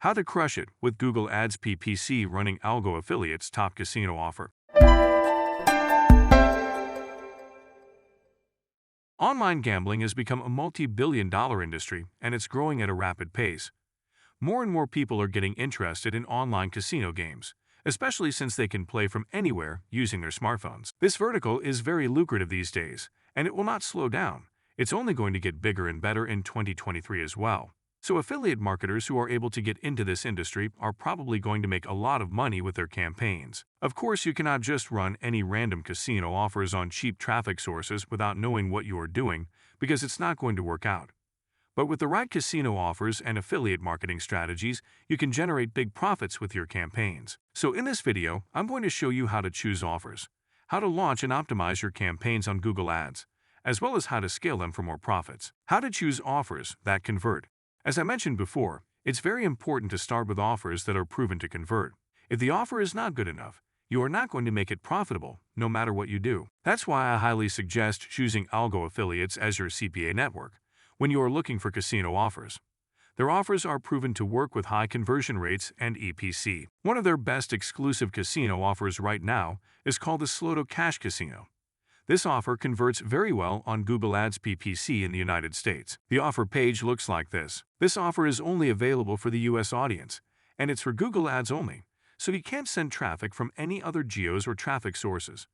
How to crush it with Google Ads PPC running Algo affiliates top casino offer. Online gambling has become a multi-billion-dollar industry, and it's growing at a rapid pace. More and more people are getting interested in online casino games, especially since they can play from anywhere using their smartphones. This vertical is very lucrative these days, and it will not slow down. It's only going to get bigger and better in 2023 as well. So affiliate marketers who are able to get into this industry are probably going to make a lot of money with their campaigns. Of course, you cannot just run any random casino offers on cheap traffic sources without knowing what you are doing, because it's not going to work out. But with the right casino offers and affiliate marketing strategies, you can generate big profits with your campaigns. So in this video, I'm going to show you how to choose offers, how to launch and optimize your campaigns on Google Ads, as well as how to scale them for more profits. How to choose offers that convert. As I mentioned before, it's very important to start with offers that are proven to convert. If the offer is not good enough, you are not going to make it profitable, no matter what you do. That's why I highly suggest choosing Algo affiliates as your CPA network when you are looking for casino offers. Their offers are proven to work with high conversion rates and EPC. One of their best exclusive casino offers right now is called the Sloto Cash Casino. This offer converts very well on Google Ads PPC in the United States. The offer page looks like this. This offer is only available for the US audience, and it's for Google Ads only, so you can't send traffic from any other geos or traffic sources.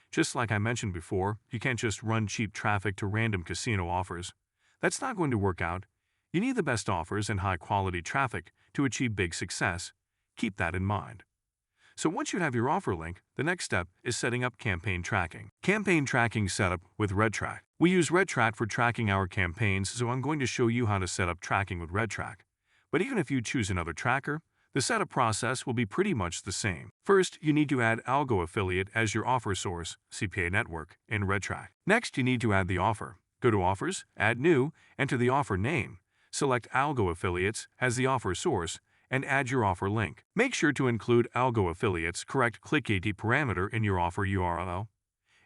Just like I mentioned before, you can't just run cheap traffic to random casino offers. That's not going to work out. You need the best offers and high-quality traffic to achieve big success. Keep that in mind. So once you have your offer link, the next step is setting up campaign tracking. Campaign tracking setup with Redtrack. We use Redtrack for tracking our campaigns, so I'm going to show you how to set up tracking with Redtrack. But even if you choose another tracker, the setup process will be pretty much the same. First, you need to add Algo affiliate as your offer source, CPA network, in Redtrack. Next, you need to add the offer. Go to Offers, Add New, enter the offer name, select Algo affiliates as the offer source, and add your offer link. Make sure to include Algo affiliates' correct click-ID parameter in your offer URL.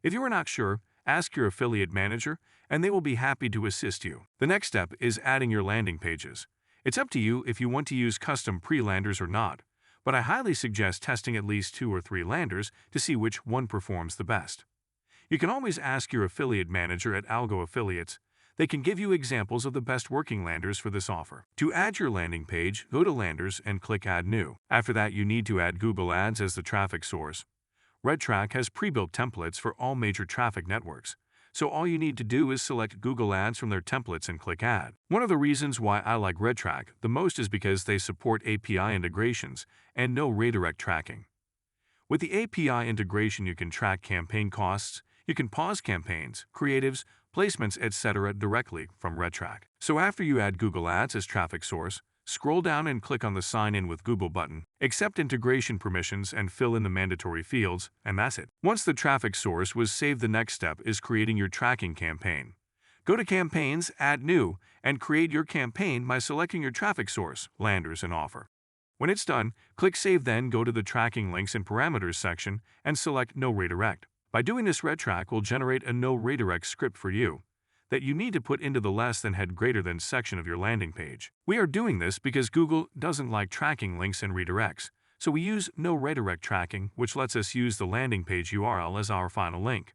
If you are not sure, ask your affiliate manager, and they will be happy to assist you. The next step is adding your landing pages. It's up to you if you want to use custom pre-landers or not, but I highly suggest testing at least 2 or 3 landers to see which one performs the best. You can always ask your affiliate manager at Algo Affiliates. They can give you examples of the best working landers for this offer. To add your landing page, go to Landers and click Add New. After that, you need to add Google Ads as the traffic source. Redtrack has pre-built templates for all major traffic networks, so all you need to do is select Google Ads from their templates and click Add. One of the reasons why I like Redtrack the most is because they support API integrations and no redirect tracking. With the API integration, you can track campaign costs, you can pause campaigns, creatives, placements, etc. directly from Redtrack. So after you add Google Ads as traffic source, scroll down and click on the Sign In with Google button, accept integration permissions and fill in the mandatory fields, and that's it. Once the traffic source was saved, the next step is creating your tracking campaign. Go to Campaigns, Add New, and create your campaign by selecting your traffic source, landers, and offer. When it's done, click Save, then go to the Tracking Links and Parameters section and select No Redirect. By doing this, Redtrack will generate a no redirect script for you that you need to put into the less than head greater than section of your landing page. We are doing this because Google doesn't like tracking links and redirects, so we use no redirect tracking, which lets us use the landing page URL as our final link.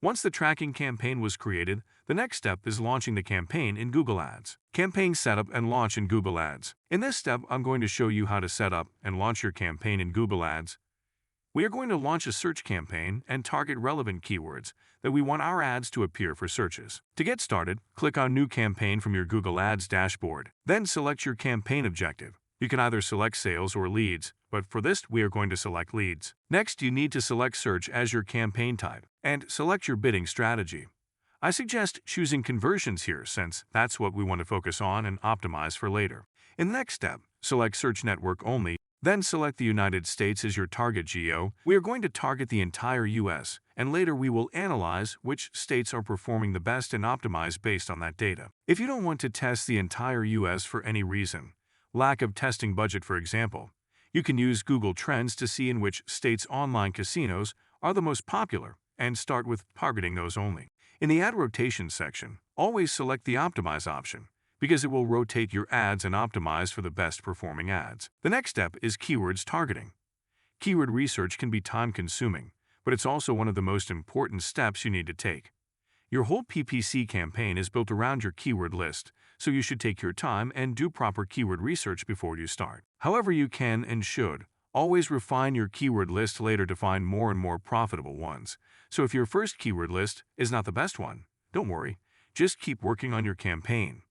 Once the tracking campaign was created, the next step is launching the campaign in Google Ads. Campaign setup and launch in Google Ads. In this step, I'm going to show you how to set up and launch your campaign in Google Ads. We are going to launch a search campaign and target relevant keywords that we want our ads to appear for searches. To get started, click on New Campaign from your Google Ads dashboard. Then select your campaign objective. You can either select sales or leads, but for this, we are going to select leads. Next, you need to select search as your campaign type and select your bidding strategy. I suggest choosing conversions here since that's what we want to focus on and optimize for later. In the next step, select search network only. Then select the United States as your target geo. We are going to target the entire US, and later we will analyze which states are performing the best and optimize based on that data. If you don't want to test the entire US for any reason, lack of testing budget for example, you can use Google Trends to see in which states online casinos are the most popular and start with targeting those only. In the ad rotation section, always select the optimize option. because it will rotate your ads and optimize for the best performing ads. The next step is keywords targeting. Keyword research can be time-consuming, but it's also one of the most important steps you need to take. Your whole PPC campaign is built around your keyword list, so you should take your time and do proper keyword research before you start. However, you can and should always refine your keyword list later to find more and more profitable ones. So if your first keyword list is not the best one, don't worry, just keep working on your campaign.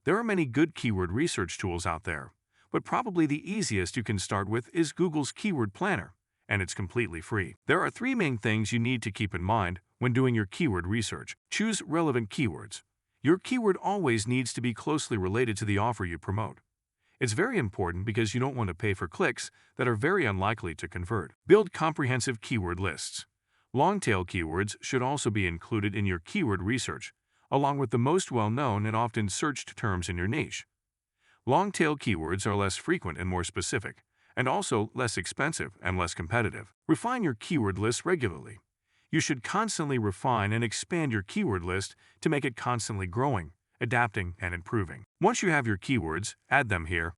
There are many good keyword research tools out there, but probably the easiest you can start with is Google's Keyword Planner, and it's completely free. There are 3 main things you need to keep in mind when doing your keyword research. Choose relevant keywords. Your keyword always needs to be closely related to the offer you promote. It's very important because you don't want to pay for clicks that are very unlikely to convert. Build comprehensive keyword lists. Long-tail keywords should also be included in your keyword research, along with the most well-known and often searched terms in your niche. Long-tail keywords are less frequent and more specific, and also less expensive and less competitive. Refine your keyword list regularly. You should constantly refine and expand your keyword list to make it constantly growing, adapting, and improving. Once you have your keywords, add them here.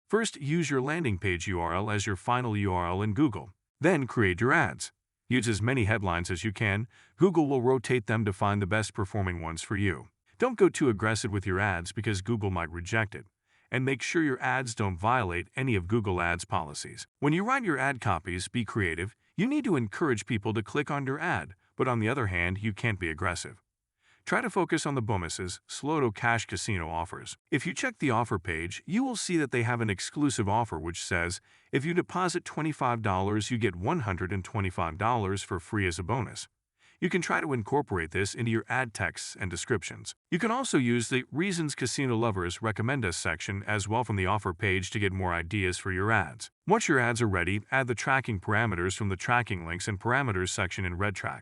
First, use your landing page URL as your final URL in Google. Then create your ads. Use as many headlines as you can. Google will rotate them to find the best performing ones for you. Don't go too aggressive with your ads because Google might reject it. And make sure your ads don't violate any of Google Ads policies. When you write your ad copies, be creative. You need to encourage people to click on your ad, but on the other hand, you can't be aggressive. Try to focus on the bonuses, slow-to-cash casino offers. If you check the offer page, you will see that they have an exclusive offer which says, if you deposit $25, you get $125 for free as a bonus. You can try to incorporate this into your ad texts and descriptions. You can also use the Reasons Casino Lovers Recommend Us section as well from the offer page to get more ideas for your ads. Once your ads are ready, add the tracking parameters from the Tracking Links and Parameters section in Redtrack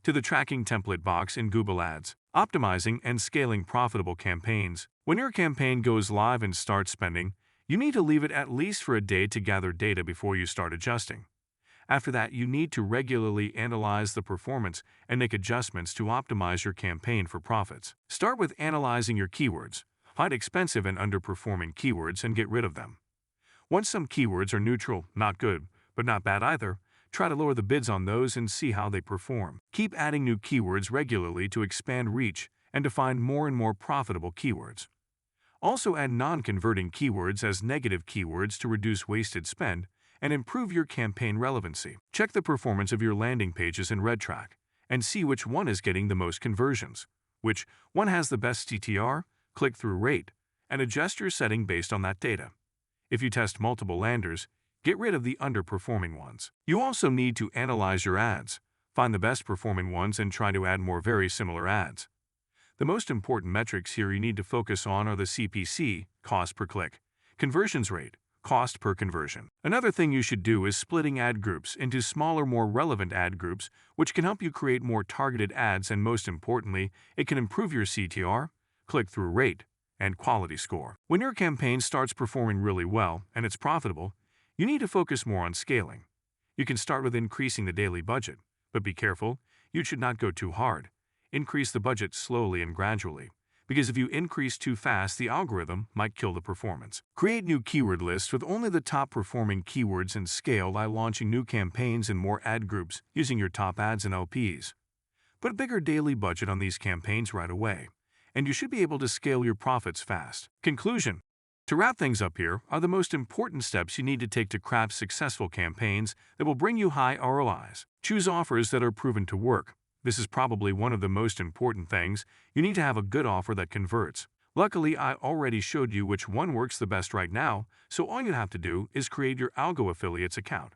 to the Tracking Template box in Google Ads. Optimizing and scaling profitable campaigns. When your campaign goes live and starts spending, you need to leave it at least for a day to gather data before you start adjusting. After that, you need to regularly analyze the performance and make adjustments to optimize your campaign for profits. Start with analyzing your keywords. Find expensive and underperforming keywords and get rid of them. Once some keywords are neutral, not good, but not bad either, try to lower the bids on those and see how they perform. Keep adding new keywords regularly to expand reach and to find more and more profitable keywords. Also add non-converting keywords as negative keywords to reduce wasted spend and improve your campaign relevancy. Check the performance of your landing pages in Redtrack and see which one is getting the most conversions, which one has the best CTR, click-through rate, and adjust your setting based on that data. If you test multiple landers, get rid of the underperforming ones. You also need to analyze your ads, find the best performing ones and try to add more very similar ads. The most important metrics here you need to focus on are the CPC, cost per click, conversions rate, cost per conversion. Another thing you should do is splitting ad groups into smaller, more relevant ad groups, which can help you create more targeted ads and most importantly, it can improve your CTR, click-through rate, and quality score. When your campaign starts performing really well and it's profitable, you need to focus more on scaling. You can start with increasing the daily budget, but be careful, you should not go too hard. Increase the budget slowly and gradually, because if you increase too fast, the algorithm might kill the performance. Create new keyword lists with only the top performing keywords and scale by launching new campaigns and more ad groups using your top ads and LPs. Put a bigger daily budget on these campaigns right away, and you should be able to scale your profits fast. Conclusion. To wrap things up here are the most important steps you need to take to craft successful campaigns that will bring you high ROIs. Choose offers that are proven to work. This is probably one of the most important things. You need to have a good offer that converts. Luckily, I already showed you which one works the best right now, so all you have to do is create your Algo affiliates account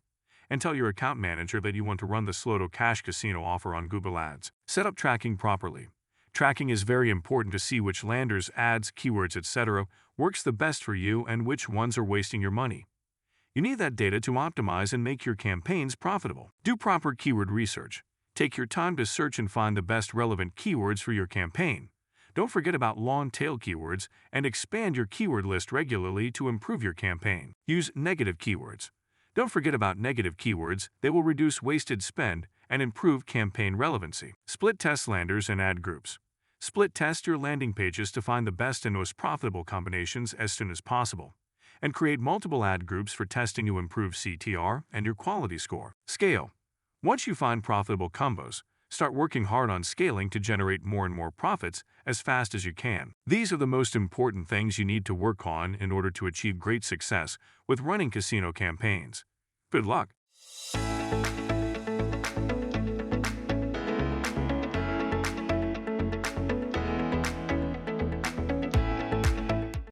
and tell your account manager that you want to run the slow-to-cash casino offer on Google Ads. Set up tracking properly. Tracking is very important to see which landers, ads, keywords, etc. works the best for you and which ones are wasting your money. You need that data to optimize and make your campaigns profitable. Do proper keyword research. Take your time to search and find the best relevant keywords for your campaign. Don't forget about long-tail keywords and expand your keyword list regularly to improve your campaign. Use negative keywords. Don't forget about negative keywords. They will reduce wasted spend and improve campaign relevancy. Split test landers and ad groups. Split test your landing pages to find the best and most profitable combinations as soon as possible, and create multiple ad groups for testing to improve CTR and your quality score. Scale. Once you find profitable combos, start working hard on scaling to generate more and more profits as fast as you can. These are the most important things you need to work on in order to achieve great success with running casino campaigns. Good luck!